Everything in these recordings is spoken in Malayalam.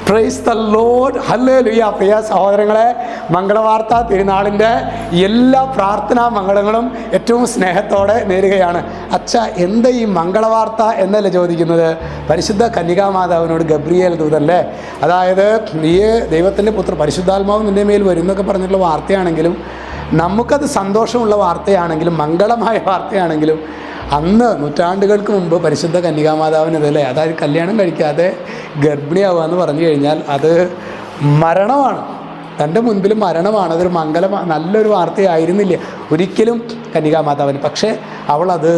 Price the Lord, hallelujah. പ്രിയ സഹോദരങ്ങളെ, മംഗളവാർത്ത തിരുനാളിൻ്റെ എല്ലാ പ്രാർത്ഥനാ മംഗളങ്ങളും ഏറ്റവും സ്നേഹത്തോടെ നേരുകയാണ്. അച്ഛ, എന്താ ഈ മംഗളവാർത്ത എന്നല്ല ചോദിക്കുന്നത്? പരിശുദ്ധ കന്യകാമാതാവിനോട് ഗബ്രിയേൽ ദൂതല്ലേ, അതായത് നീ ദൈവത്തിൻ്റെ പുത്രൻ, പരിശുദ്ധാത്മാവ് നിൻ്റെ മേൽ വരും എന്നൊക്കെ പറഞ്ഞിട്ടുള്ള വാർത്തയാണെങ്കിലും, നമുക്കത് സന്തോഷമുള്ള വാർത്തയാണെങ്കിലും, മംഗളമായ വാർത്തയാണെങ്കിലും, അന്ന് നൂറ്റാണ്ടുകൾക്ക് മുമ്പ് പരിശുദ്ധ കന്യകാമാതാവിനതല്ലേ, അതായത് കല്യാണം കഴിക്കാതെ ഗർഭിണിയാവുക എന്ന് പറഞ്ഞു കഴിഞ്ഞാൽ അത് മരണമാണ്. തൻ്റെ മുൻപിൽ മരണമാണ്. അതൊരു നല്ലൊരു വാർത്തയായിരുന്നില്ല ഒരിക്കലും കന്യകാമാതാവിന്. പക്ഷേ അവളത്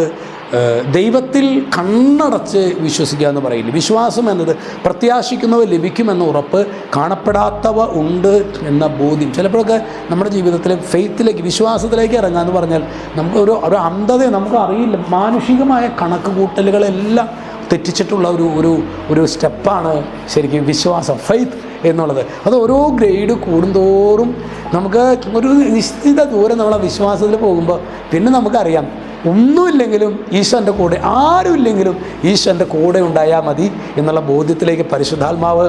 ദൈവത്തിൽ കണ്ണടച്ച് വിശ്വസിക്കുക എന്ന് പറയില്ല. വിശ്വാസം എന്നത് പ്രത്യാശിക്കുന്നവ ലഭിക്കുമെന്ന ഉറപ്പ്, കാണപ്പെടാത്തവ ഉണ്ട് എന്ന ബോധ്യം. ചിലപ്പോഴൊക്കെ നമ്മുടെ ജീവിതത്തിലെ ഫെയ്ത്തിലേക്ക്, വിശ്വാസത്തിലേക്ക് ഇറങ്ങുക എന്ന് പറഞ്ഞാൽ നമുക്ക് ഒരു അന്ധത നമുക്ക് അറിയില്ല. മാനുഷികമായ കണക്ക് കൂട്ടലുകളെല്ലാം തെറ്റിച്ചിട്ടുള്ള ഒരു സ്റ്റെപ്പാണ് ശരിക്കും വിശ്വാസം, ഫെയ്ത്ത് എന്നുള്ളത്. അത് ഓരോ ഗ്രേഡ് കൂടുന്തോറും നമുക്ക് ഒരു നിശ്ചിത ദൂരം നമ്മളെ വിശ്വാസത്തിൽ പോകുമ്പോൾ പിന്നെ നമുക്കറിയാം, ഒന്നുമില്ലെങ്കിലും ഈശോൻ്റെ കൂടെ, ആരുമില്ലെങ്കിലും ഈശോൻ്റെ കൂടെ ഉണ്ടായാൽ മതി എന്നുള്ള ബോധ്യത്തിലേക്ക് പരിശുദ്ധാത്മാവ്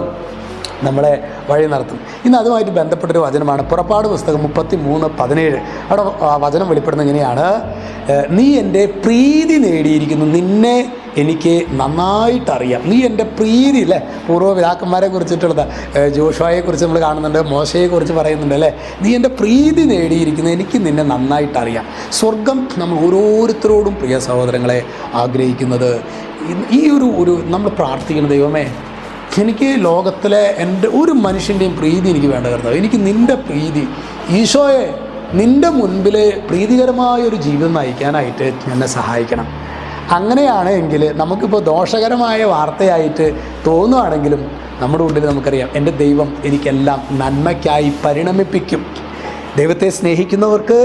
നമ്മളെ വഴി നടത്തും. ഇന്ന് അതുമായിട്ട് ബന്ധപ്പെട്ടൊരു വചനമാണ് പുറപ്പാട് പുസ്തകം 33:17. അവിടെ വചനം വെളിപ്പെടുന്നത് ഇങ്ങനെയാണ്: നീ എൻ്റെ പ്രീതി നേടിയിരിക്കുന്നു, നിന്നെ എനിക്ക് നന്നായിട്ടറിയാം. നീ എൻ്റെ പ്രീതി, അല്ലേ, പൂർവ്വപിതാക്കന്മാരെ കുറിച്ചിട്ടുള്ളത്, ജോഷുവയെക്കുറിച്ച് നമ്മൾ കാണുന്നുണ്ട്, മോശയെക്കുറിച്ച് പറയുന്നുണ്ട്, അല്ലേ. നീ എൻ്റെ പ്രീതി നേടിയിരിക്കുന്നു, എനിക്ക് നിന്നെ നന്നായിട്ടറിയാം. സ്വർഗം നമ്മൾ ഓരോരുത്തരോടും, പ്രിയ സഹോദരങ്ങളെ, ആഗ്രഹിക്കുന്നത് ഈ ഒരു നമ്മൾ പ്രാർത്ഥിക്കണം, ദൈവമേ, എനിക്ക് ലോകത്തിലെ എൻ്റെ ഒരു മനുഷ്യൻ്റെയും പ്രീതി എനിക്ക് വേണ്ട കർത്താവേ, എനിക്ക് നിൻ്റെ പ്രീതി, ഈശോയെ, നിൻ്റെ മുൻപിൽ പ്രീതികരമായൊരു ജീവിതം നയിക്കാനായിട്ട് എന്നെ സഹായിക്കണം. അങ്ങനെയാണ് എങ്കിൽ നമുക്കിപ്പോൾ ദോഷകരമായ വാർത്തയായിട്ട് തോന്നുകയാണെങ്കിലും നമ്മുടെ ഉള്ളിൽ നമുക്കറിയാം, എൻ്റെ ദൈവം എനിക്കെല്ലാം നന്മയ്ക്കായി പരിണമിപ്പിക്കും. ദൈവത്തെ സ്നേഹിക്കുന്നവർക്ക്,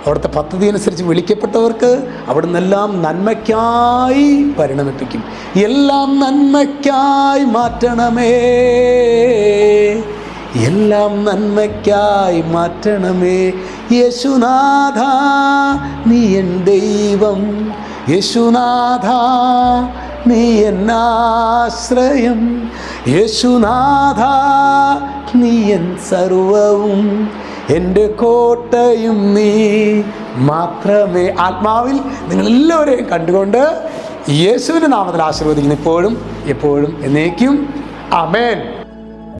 അവിടുത്തെ പദ്ധതി അനുസരിച്ച് വിളിക്കപ്പെട്ടവർക്ക് അവിടുന്ന് എല്ലാം നന്മയ്ക്കായി പരിണമിപ്പിക്കും. എല്ലാം നന്മയ്ക്കായി മാറ്റണമേ, എല്ലാം നന്മയ്ക്കായി മാറ്റണമേ. യേശുനാഥ നീ എൻ ദൈവം, യേശുനാഥ നീ എന്നാശ്രയം, യേശുനാഥ നീ എൻ സർവവും, എൻ്റെ കോട്ടയും നീ മാത്രമേ. ആത്മാവിൽ നിങ്ങളെല്ലാവരെയും കണ്ടുകൊണ്ട് യേശുവിൻ്റെ നാമത്തിൽ ആശീർവദിക്കുന്നു, ഇപ്പോഴും എപ്പോഴും എന്നേക്കും. ആമേൻ.